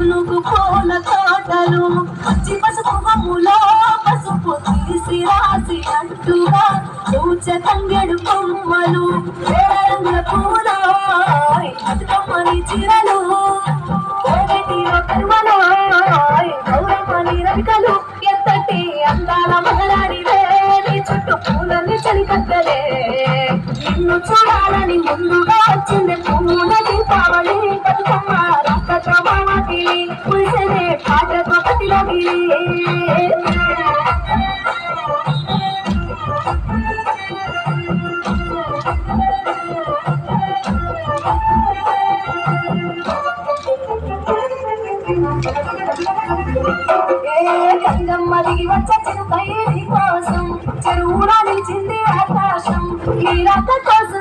పులుగు పూల తోటలు పచ్చి పసుపు కొమ్ములో పసుపు తీసి రాసినట్టుగా పూచ తంగెడు కొమ్మలు రంగుల పూలో బతుకమ్మని చీరలు కరువలో గౌరమ్మని రవికలు ఎంతటి అందాల మగలాడివే నీ చుట్టూ పూలని చలికత్తలే నిన్ను చూడాలని ముందుగా వచ్చింది పూల దీపావళి బతుకమ్మ రక్కతో మామకి పులిసనే పాటతో కతిలోకి గంగమ్మ దిగి వచ్చ చిరుకై